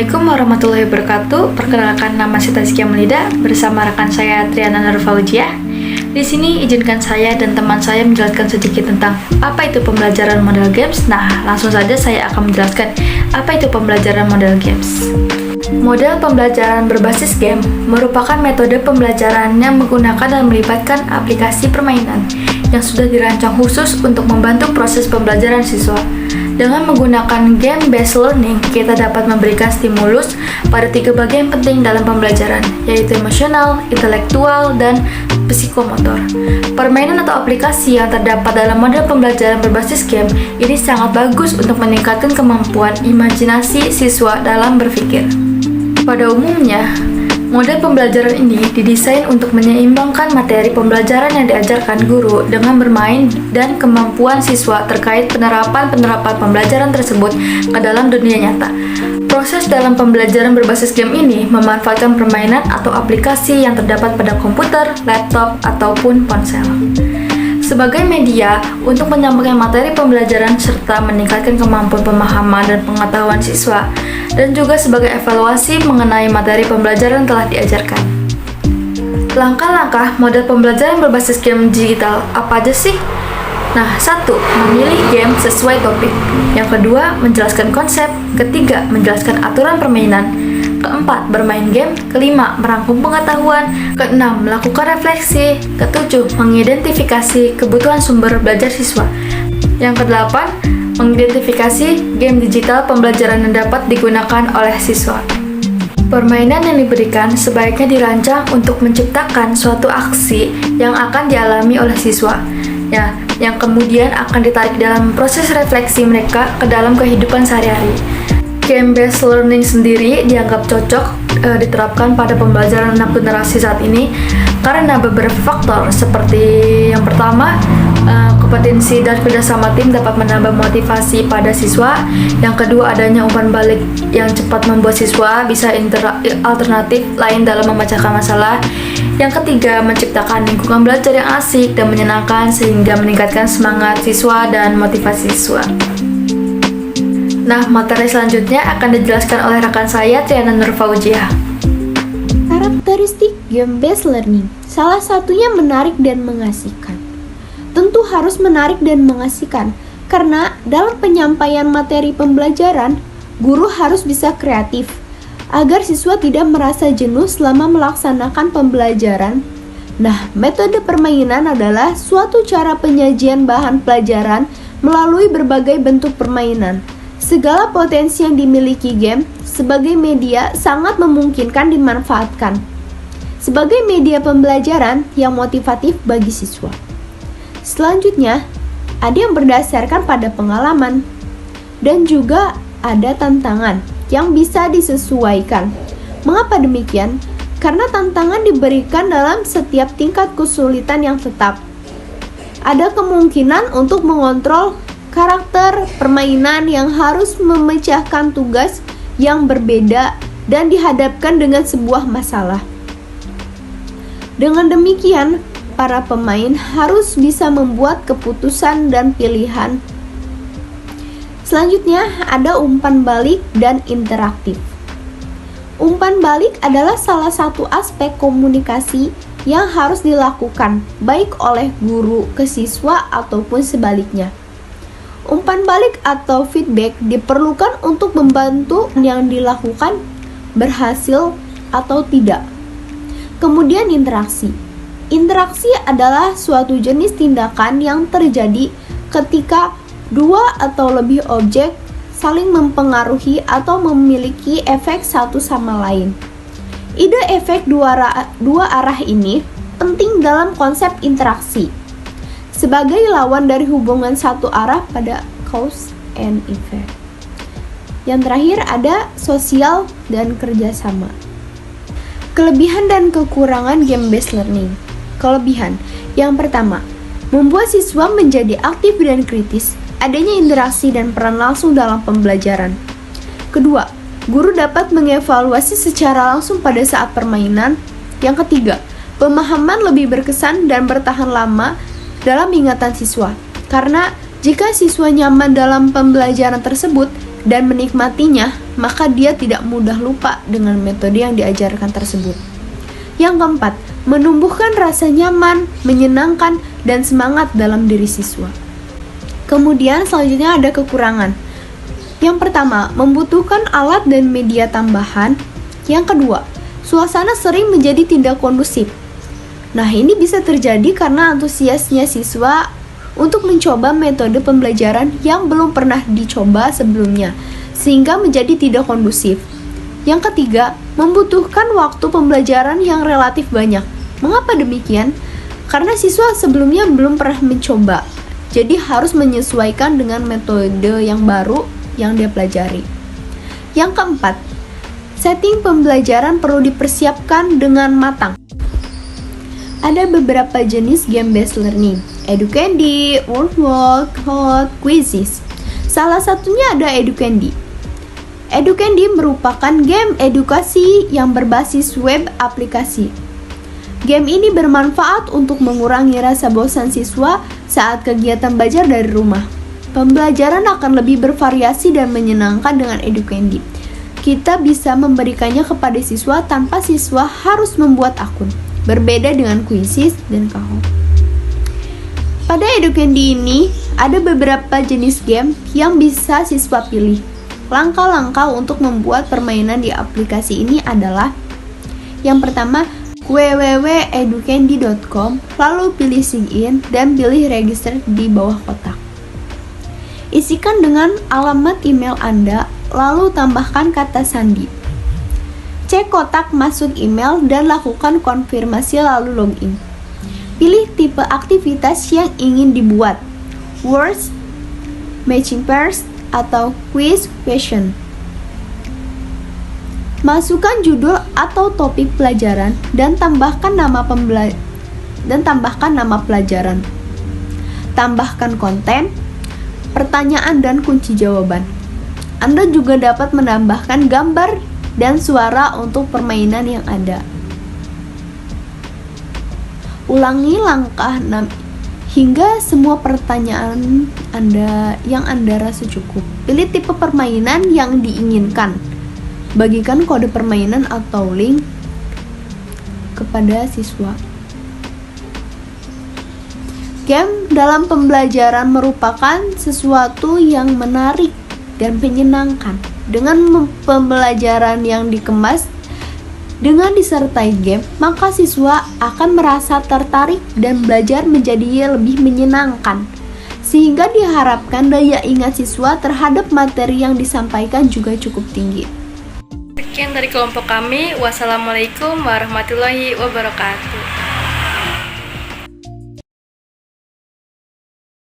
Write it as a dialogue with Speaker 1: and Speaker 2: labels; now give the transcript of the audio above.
Speaker 1: Assalamualaikum warahmatullahi wabarakatuh. Perkenalkan, nama saya Tazkia Melida bersama rekan saya Triana Nurfaujiah. Di sini izinkan saya dan teman saya menjelaskan sedikit tentang apa itu pembelajaran model games. Nah, langsung saja saya akan menjelaskan apa itu pembelajaran model games. Model pembelajaran berbasis game merupakan metode pembelajaran yang menggunakan dan melibatkan aplikasi permainan yang sudah dirancang khusus untuk membantu proses pembelajaran siswa. Dengan menggunakan game-based learning, kita dapat memberikan stimulus pada 3 bagian penting dalam pembelajaran, yaitu emosional, intelektual, dan psikomotor. Permainan atau aplikasi yang terdapat dalam model pembelajaran berbasis game ini sangat bagus untuk meningkatkan kemampuan imajinasi siswa dalam berpikir. Pada umumnya, model pembelajaran ini didesain untuk menyeimbangkan materi pembelajaran yang diajarkan guru dengan bermain dan kemampuan siswa terkait penerapan pembelajaran tersebut ke dalam dunia nyata. Proses dalam pembelajaran berbasis game ini memanfaatkan permainan atau aplikasi yang terdapat pada komputer, laptop, ataupun ponsel sebagai media untuk menyampaikan materi pembelajaran serta meningkatkan kemampuan pemahaman dan pengetahuan siswa, dan juga sebagai evaluasi mengenai materi pembelajaran telah diajarkan. Langkah-langkah model pembelajaran berbasis game digital apa aja sih? Nah, 1. Memilih game sesuai topik. Yang kedua, menjelaskan konsep. Ketiga, menjelaskan aturan permainan. Keempat, bermain game. Kelima, merangkum pengetahuan. Keenam, melakukan refleksi. Ketujuh, mengidentifikasi kebutuhan sumber belajar siswa. Yang kedelapan, mengidentifikasi game digital pembelajaran yang dapat digunakan oleh siswa. Permainan yang diberikan sebaiknya dirancang untuk menciptakan suatu aksi yang akan dialami oleh siswa, yang kemudian akan ditarik dalam proses refleksi mereka ke dalam kehidupan sehari-hari. Game-based learning sendiri dianggap cocok diterapkan pada pembelajaran anak generasi saat ini karena beberapa faktor, seperti yang pertama, kompetensi dan kerjasama tim dapat menambah motivasi pada siswa. Yang kedua, adanya umpan balik yang cepat membuat siswa bisa alternatif lain dalam memecahkan masalah. Yang ketiga, menciptakan lingkungan belajar yang asik dan menyenangkan sehingga meningkatkan semangat siswa dan motivasi siswa. Nah, materi selanjutnya akan dijelaskan oleh rekan saya Triana Nurfaujiah.
Speaker 2: Karakteristik game-based learning, salah satunya menarik dan mengasihkan. Tentu harus menarik dan mengasihkan, karena dalam penyampaian materi pembelajaran, guru harus bisa kreatif, agar siswa tidak merasa jenuh selama melaksanakan pembelajaran. Nah, metode permainan adalah suatu cara penyajian bahan pelajaran melalui berbagai bentuk permainan. Segala potensi yang dimiliki game sebagai media sangat memungkinkan dimanfaatkan sebagai media pembelajaran yang motivatif bagi siswa. Selanjutnya, ada yang berdasarkan pada pengalaman dan juga ada tantangan yang bisa disesuaikan. Mengapa demikian? Karena tantangan diberikan dalam setiap tingkat kesulitan yang tetap. Ada kemungkinan untuk mengontrol karakter permainan yang harus memecahkan tugas yang berbeda dan dihadapkan dengan sebuah masalah. Dengan demikian, para pemain harus bisa membuat keputusan dan pilihan. Selanjutnya, ada umpan balik dan interaktif. Umpan balik adalah salah satu aspek komunikasi yang harus dilakukan baik oleh guru ke siswa ataupun sebaliknya. Umpan balik atau feedback diperlukan untuk membantu yang dilakukan berhasil atau tidak. Kemudian interaksi. Interaksi adalah suatu jenis tindakan yang terjadi ketika dua atau lebih objek saling mempengaruhi atau memiliki efek satu sama lain. Ide efek dua arah ini penting dalam konsep interaksi sebagai lawan dari hubungan satu arah pada cause and effect. Yang terakhir ada sosial dan kerjasama. Kelebihan dan kekurangan game-based learning. Kelebihan, yang pertama, membuat siswa menjadi aktif dan kritis, adanya interaksi dan peran langsung dalam pembelajaran. Kedua, guru dapat mengevaluasi secara langsung pada saat permainan. Yang ketiga, pemahaman lebih berkesan dan bertahan lama dalam ingatan siswa. Karena jika siswa nyaman dalam pembelajaran tersebut, dan menikmatinya, maka dia tidak mudah lupa dengan metode yang diajarkan tersebut. Yang keempat, menumbuhkan rasa nyaman, menyenangkan, dan semangat dalam diri siswa. Kemudian selanjutnya ada kekurangan. Yang pertama, membutuhkan alat dan media tambahan. Yang kedua, suasana sering menjadi tidak kondusif. Nah, ini bisa terjadi karena antusiasnya siswa untuk mencoba metode pembelajaran yang belum pernah dicoba sebelumnya, sehingga menjadi tidak kondusif. Yang ketiga, membutuhkan waktu pembelajaran yang relatif banyak. Mengapa demikian? Karena siswa sebelumnya belum pernah mencoba, jadi harus menyesuaikan dengan metode yang baru yang dia pelajari. Yang keempat, setting pembelajaran perlu dipersiapkan dengan matang. Ada beberapa jenis game-based learning, Educandy, Wordwalk, Code, Quizzes. Salah satunya ada Educandy. Educandy merupakan game edukasi yang berbasis web aplikasi. Game ini bermanfaat untuk mengurangi rasa bosan siswa saat kegiatan belajar dari rumah. Pembelajaran akan lebih bervariasi dan menyenangkan dengan Educandy. Kita bisa memberikannya kepada siswa tanpa siswa harus membuat akun. Berbeda dengan Quizzes dan Kahoot. Pada Educandy ini, ada beberapa jenis game yang bisa siswa pilih. Langkah-langkah untuk membuat permainan di aplikasi ini adalah: yang pertama, www.educandy.com, lalu pilih sign in dan pilih register di bawah kotak. Isikan dengan alamat email Anda, lalu tambahkan kata sandi. Cek kotak masuk email dan lakukan konfirmasi lalu login. Pilih tipe aktivitas yang ingin dibuat, words, matching pairs, atau quiz question. Masukkan judul atau topik pelajaran dan tambahkan nama pelajaran. Tambahkan konten, pertanyaan dan kunci jawaban. Anda juga dapat menambahkan gambar dan suara untuk permainan yang ada. Ulangi langkah 6 hingga semua pertanyaan yang Anda rasa cukup. Pilih tipe permainan yang diinginkan. Bagikan kode permainan atau link kepada siswa. Game dalam pembelajaran merupakan sesuatu yang menarik dan menyenangkan. Dengan pembelajaran yang dikemas dengan disertai game, maka siswa akan merasa tertarik dan belajar menjadi lebih menyenangkan. Sehingga diharapkan daya ingat siswa terhadap materi yang disampaikan juga cukup tinggi.
Speaker 1: Sekian dari kelompok kami. Wassalamualaikum warahmatullahi wabarakatuh.